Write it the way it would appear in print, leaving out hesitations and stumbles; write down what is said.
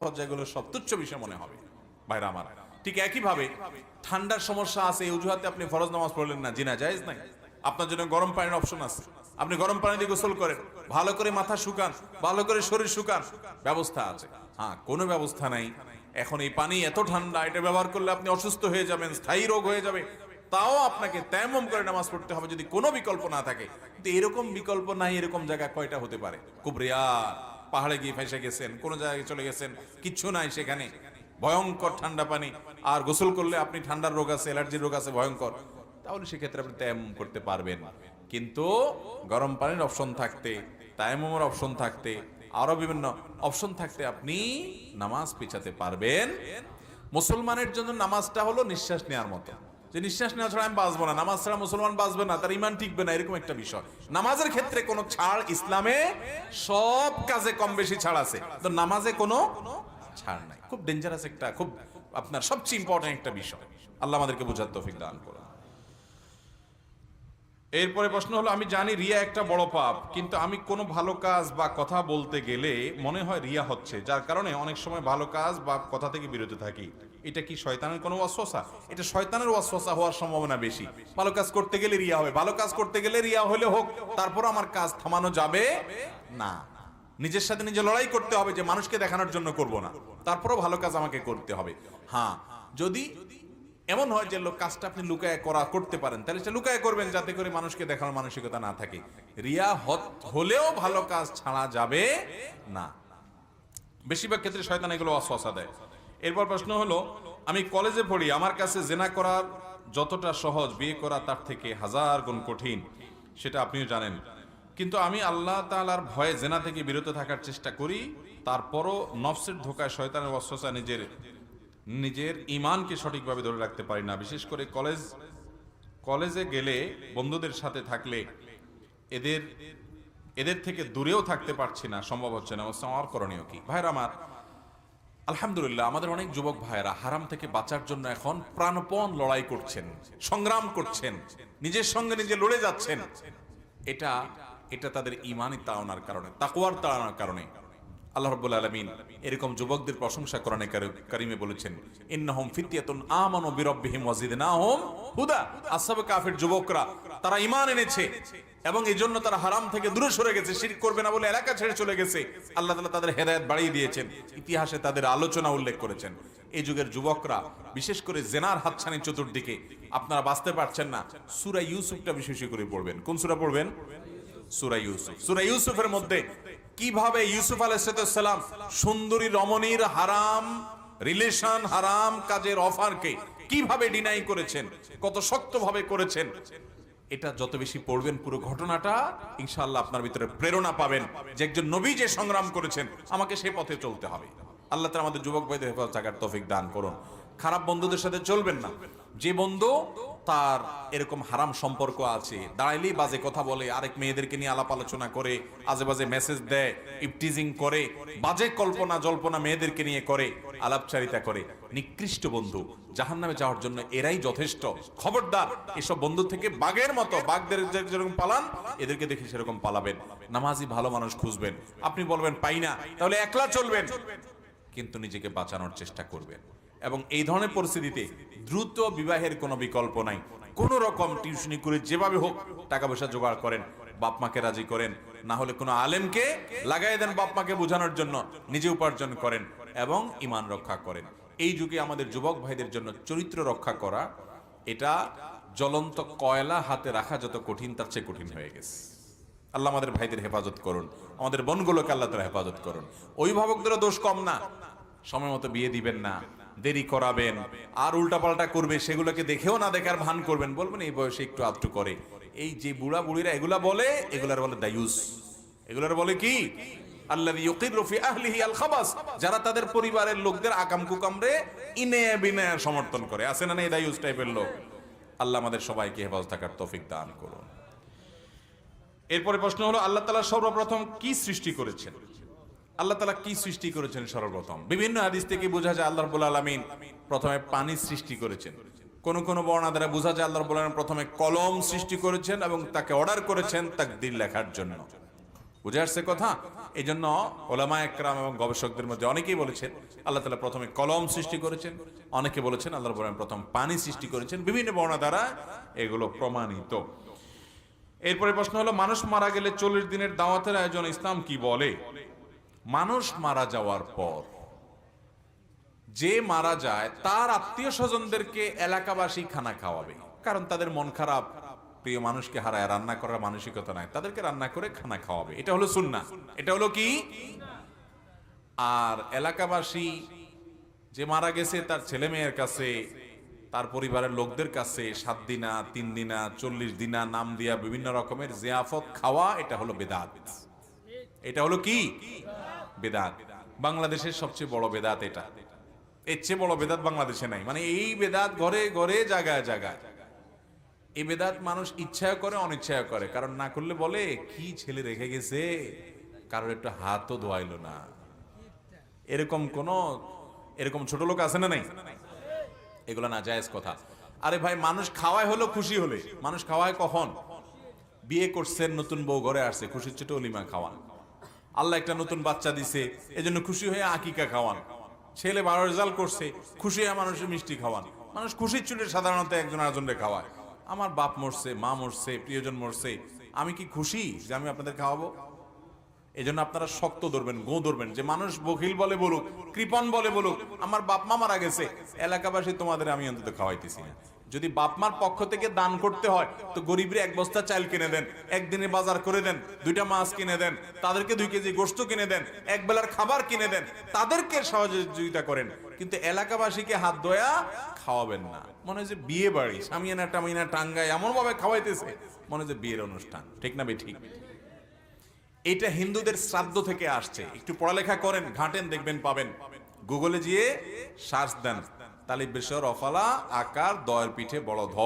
যেগুলো সব তুচ্ছ বিষয় মনে হবে ভাইরা আমার। ঠিক একইভাবে ঠান্ডার সমস্যা আছে, এই অজুহাতে আপনি ফরজ নামাজ পড়লেন না, জিনা জায়েজ নাই। আপনার জন্য গরম পানির অপশন আছে, আপনি গরম পানি দিয়ে গোসল করেন, ভালো করে মাথা শুকান, ভালো করে শরীর শুকান, ব্যবস্থা আছে। হ্যাঁ, কোনো ব্যবস্থা নাই, এখন এই পানি এত ঠান্ডা, এটা ব্যবহার করলে আপনি অসুস্থ হয়ে যাবেন, স্থায়ী রোগ হয়ে যাবে, তাও আপনাকে তায়াম্মুম করে নামাজ পড়তে হবে যদি কোনো বিকল্প না থাকে। কিন্তু এরকম বিকল্প নাই, এরকম জায়গা কয়টা হতে পারে? খুব রেয়ার। পাহাড়ে গিয়ে ফেসে গেছেন, কোন জায়গায় চলে গেছেন, কিচ্ছু নাই সেখানে, ভয়ঙ্কর ঠান্ডা পানি, আর গোসল করলে আপনি ঠান্ডার রোগ আছে, অ্যালার্জির রোগ আছে ভয়ঙ্কর, তাহলে সেক্ষেত্রে আপনি তায়াম্মুম করতে পারবেন। কিন্তু গরম পানির অপশন থাকতে, তায়াম্মুমের অপশন থাকতে, আরো বিভিন্ন অপশন থাকতে আপনি নামাজ পিছাতে পারবেন। মুসলমানের জন্য নামাজটা হলো নিঃশ্বাস নেওয়ার মতো, যে নিঃশ্বাস নেওয়া ছাড়া আমি বাঁচবো না, নামাজ ছাড়া মুসলমান বাঁচবে না, তার ইমান টিকবে না, এরকম একটা বিষয়। নামাজের ক্ষেত্রে কোনো ছাড় ইসলামে, সব কাজে কম বেশি ছাড় আছে, তো নামাজে কোনো ছাড় নাই। খুব ডেঞ্জারাস একটা, খুব আপনার সবচেয়ে ইম্পর্টেন্ট একটা বিষয়। আল্লাহ আমাদেরকে বোঝার তৌফিক দান করুন। এরপরে প্রশ্ন হলো, আমি জানি রিয়া একটা বড় পাপ, কিন্তু আমি কোনো ভালো কাজ বা কথা বলতে গেলে মনে হয় রিয়া হচ্ছে, যার কারণে অনেক সময় ভালো কাজ বা কথা থেকে বিরত থাকি। এটা কি শয়তানের কোনো ওয়াসওয়াসা? এটা শয়তানের ওয়াসওয়াসা হওয়ার সম্ভাবনা বেশি। ভালো কাজ করতে গেলে রিয়া হবে, ভালো কাজ করতে গেলে রিয়া হলে হোক, তারপর আমার কাজ থামানো যাবে না। নিজের সাথে নিজে লড়াই করতে হবে যে মানুষকে দেখানোর জন্য করব না, তারপরও ভালো কাজ আমাকে করতে হবে। হ্যাঁ, যদি এমন হয় যে লোক কাজটা আপনি লুকায় করতে পারেন, তাহলে সেটা লুকায় করবেন, যাতে করে মানুষকে দেখানোর মানসিকতা না থাকে। রিয়া হলেও ভালো কাজ ছাড়া যাবে না। বেশিরভাগ ক্ষেত্রে শয়তান এগুলো ওয়াসওয়াসা দেয়। এরপর প্রশ্ন হলো, আমি কলেজে পড়ি, আমার কাছে জেনা করার যতটা সহজ, বিয়ে করা তার থেকে 1000 গুণ কঠিন, সেটা আপনিও জানেন। কিন্তু আমি আল্লাহ তাআলার ভয়ে জেনা থেকে বিরত থাকার চেষ্টা করি, তারপরও নফসের ধোকায়, শয়তানের ওয়াসওয়াসা নিজের ঈমানকে সঠিকভাবে ধরে রাখতে পারি না। বিশেষ করে কলেজে গেলে, বন্ধুদের সাথে থাকলে এদের থেকে দূরেও থাকতে পারছি না, সম্ভব হচ্ছে না। আমার করণীয় কি? ভাইরা আমার, আলহামদুলিল্লাহ আমাদের অনেক যুবক ভাইরা হারাম থেকে বাঁচার জন্য এখন প্রাণপণ লড়াই করছেন, সংগ্রাম করছেন, নিজের সঙ্গে নিজে লড়ে যাচ্ছেন। এটা তাদের ঈমানি তাড়নার কারণে, তাকওয়ার তাড়নার কারণে। আল্লাহ রাব্বুল আলামিন এরকম যুবকদের প্রশংসা কোরআনে কারীমে বলেছেন, ইন্নাহুম ফিতয়াতুন আমানু বিরাব্বিহিম ওয়াজিদনাহুম হুদা। আসহাবে কাফের যুবকরা, তারা ঈমান এনেছে এবং এজন্য তারা হারাম থেকে দূরে সরে গেছে, শিরক করবে না বলে এলাকা ছেড়ে চলে গেছে। আল্লাহ তাআলা তাদের হেদায়েত বাড়িয়ে দিয়েছেন, ইতিহাসে তাদের আলোচনা উল্লেখ করেছেন। এই যুগের যুবকরা, বিশেষ করে জেনার হাতছানি চতুর্দিকে, আপনারা বাঁচতে পারছেন না, সূরা ইউসুফটা বিশেষ করে পড়বেন। কোন সূরা পড়বেন? সূরা ইউসুফ। সূরা ইউসুফের মধ্যে কিভাবে ইউসুফ আলাইহিস সালাম সুন্দরী রমণীর হারাম রিলেশন, হারাম কাজের অফারকে কিভাবে ডিনাই করেছেন, কত শক্তভাবে করেছেন, এটা যত বেশি পড়বেন পুরো ঘটনাটা, ইনশাআল্লাহ আপনার ভিতরে প্রেরণা পাবেন যে একজন নবী যে সংগ্রাম করেছেন, আমাকে সেই পথে চলতে হবে। আল্লাহ তাআলা আমাদের যুবক ভাইদের হেফাজত থাকার তৌফিক দান করুন। খারাপ বন্ধুদের সাথে চলবেন না। যে বন্ধু তার এরকম হারাম সম্পর্ক আছে, দাঁড়াইলেই বাজে কথা বলে, আরেক মেয়েদেরকে নিয়ে আলাপ আলোচনা করে, আজে বাজে মেসেজ দেয়, ইপটিজিং করে, বাজে কল্পনা জল্পনা মেয়েদেরকে নিয়ে করে, আলাপচারিতা করে, নিকৃষ্ট বন্ধু, জাহান্নামে যাওয়ার জন্য এরাই যথেষ্ট। খবরদার, এসব বন্ধু থেকে বাঘের মতো, বাঘদের যেরকম পালান, এদেরকে দেখে সেরকম পালাবেন। নামাজি ভালো মানুষ খুঁজবেন। আপনি বলবেন পাই না, তাহলে একলা চলবেন, কিন্তু নিজেকে বাঁচানোর চেষ্টা করবেন। এবং এই ধরনের পরিস্থিতিতে দ্রুত বিবাহের কোনো বিকল্প নাই। কোন রকম টিউশনি করে যেভাবে হোক টাকা পয়সা জোগাড় করেন, বাপ মাকে রাজি করেন, না হলে কোনো আলেমকে লাগাই দেন বাপ মাকে বোঝানোর জন্য, নিজে উপার্জন করেন এবং ঈমান রক্ষা করেন। এই যুগে আমাদের যুবক ভাইদের জন্য চরিত্র রক্ষা করা, এটা জ্বলন্ত কয়লা হাতে রাখা যত কঠিন, তার চেয়ে কঠিন হয়ে গেছে। আল্লাহ আমাদের ভাইদের হেফাজত করুন, আমাদের বোনগুলোকে আল্লাহ তাআলা হেফাজত করুন। অভিভাবকদেরও দোষ কম না, সময় মতো বিয়ে দিবেন না, দেরি করাবেন, আর উল্টাপাল্টা করবে, সেগুলোকে দেখেও না দেখার ভান করবেন, বলবেন এই বয়সে একটু আধটু করে। এই যে বুড়া বুড়িরা এগুলা বলে, এগুলার বলে দায়ুস। এগুলার বলে কি? আল্লাযী ইউকিরু ফি আহলিহি আল খাবাস, যারা তাদের পরিবারের লোকদের আকাম কুকামরে ইনে বিনে সমর্থন করে। আছে না এই দায়ুস টাইপের লোক? আল্লাহ আমাদের সবাইকে হেফাজত থাকার তৌফিক দান করুন। এরপরে প্রশ্ন হলো, আল্লাহ তাআলা সর্বপ্রথম কি সৃষ্টি করেছেন? আল্লাহ তাআলা কি সৃষ্টি করেছেন সর্বপ্রথম? বিভিন্ন হাদিস থেকে বোঝা যায় আল্লাহ রাব্বুল আলামিন প্রথমে পানি সৃষ্টি করেছেন। কোন কোন বর্ণনা দ্বারা বোঝা যায় আল্লাহ রাব্বুল আলামিন প্রথমে কলম সৃষ্টি করেছেন এবং তাকে অর্ডার করেছেন তাকদীর লেখার জন্য। বুঝে আসছে কথা? এই জন্য ওলামা একরাম এবং গবেষকদের মধ্যে অনেকেই বলেছেন আল্লাহ তাআলা প্রথমে কলম সৃষ্টি করেছেন, অনেকে বলেছেন আল্লাহ রাব্বুল আলামিন প্রথম পানি সৃষ্টি করেছেন। বিভিন্ন বর্ণনা দ্বারা এগুলো প্রমাণিত। এরপরে প্রশ্ন হলো, মানুষ মারা গেলে 40 দিনের দাওয়াতের আয়োজন ইসলাম কি বলে? মানুষ মারা যাওয়ার পর যে মারা যায় তার আত্মীয় স্বজনদেরকে এলাকাবাসী খানা খাওয়াবে, কারণ তাদের মন খারাপ, প্রিয় মানুষকে হারায়, রান্না করার মানসিকতা নাই, তাদেরকে রান্না করে খানা খাওয়াবে। এটা হলো সুন্নাহ। এটা হলো কি? আর এলাকাবাসী যে মারা গেছে তার ছেলে মেয়ের কাছে, তার পরিবারের লোকদের কাছে 7 দিনা, 3 দিনা, 40 দিনা নাম দিয়া বিভিন্ন রকমের জিয়াফত খাওয়া, এটা হলো বেদাত। এটা হলো কি? বেদাত। বাংলাদেশের সবচেয়ে বড় বেদাত এটা। এর চেয়ে বড় বেদাত বাংলাদেশে নাই। মানে এই বেদাত ঘরে ঘরে, জায়গায় জায়গায়। এই বেদাত মানুষ ইচ্ছায় করে, অনিচ্ছায় করে। কারণ না করলে বলে কি ছেলে রেখে গেছে, কারোর একটু হাতও ধোয়াইলো না। এরকম ছোট লোক আছে না নাই? এগুলো না জায়েজ কথা। আরে ভাই, মানুষ খাওয়ায় হলো খুশি হলে। মানুষ খাওয়ায় কখন? বিয়ে করছেন, নতুন বউ ঘরে আসছে, খুশির ছোট অলিমা খাওয়ান। আল্লাহ একটা নতুন বাচ্চা দিছে, এজন্য খুশি হয়ে আকিকা খাওয়ান। ছেলে 12 রেজাল্ট করছে, খুশি হয়ে মানুষের মিষ্টি খাওয়ান। মানুষ খুশির চুটে সাধারণত একজন আরেকজনকে খাওয়ায়। আমার বাপ মরছে, মা মরছে, প্রিয়জন মরছে, আমি কি খুশি যে আমি আপনাদের খাওয়াবো? এই জন্য আপনারা শক্ত ধরবেন, গো ধরবেন, যে মানুষ বখিল বলে বলুক, কৃপণ বলে বলুক, আমার বাপ মা মারা গেছে, এলাকাবাসী তোমাদের আমি অন্তত খাওয়াইতেছি না। যদি বাপ মার পক্ষ থেকে দান করতে হয় তো গরিবরে 1 বস্তা চাল কিনে দেন, একদিনে বাজার করে দেন, 2টা মাছ কিনে দেন, তাদেরকে 2 কেজি গোশত কিনে দেন, এক বেলার খাবার কিনে দেন, তাদেরকে সহযোগিতা করেন। কিন্তু এলাকাবাসীকে হাত ধোয়া খাওয়াবেন না। মনে হয় যে বিয়ে বাড়ি, সামিয়ানা টামিয়ানা টাঙ্গায় এমন ভাবে খাওয়াইতেছে, মনে হয় যে বিয়ের অনুষ্ঠান। ঠিক না বেঠিক? এটা হিন্দুদের শ্রাদ্ধ থেকে আসছে। একটু পড়ালেখা করেন, ঘাটেন, দেখবেন পাবেন। গুগলে গিয়ে সার্চ দেন, তালিব বেশর অফালা আকার দয়ের পিঠে বড় ধ।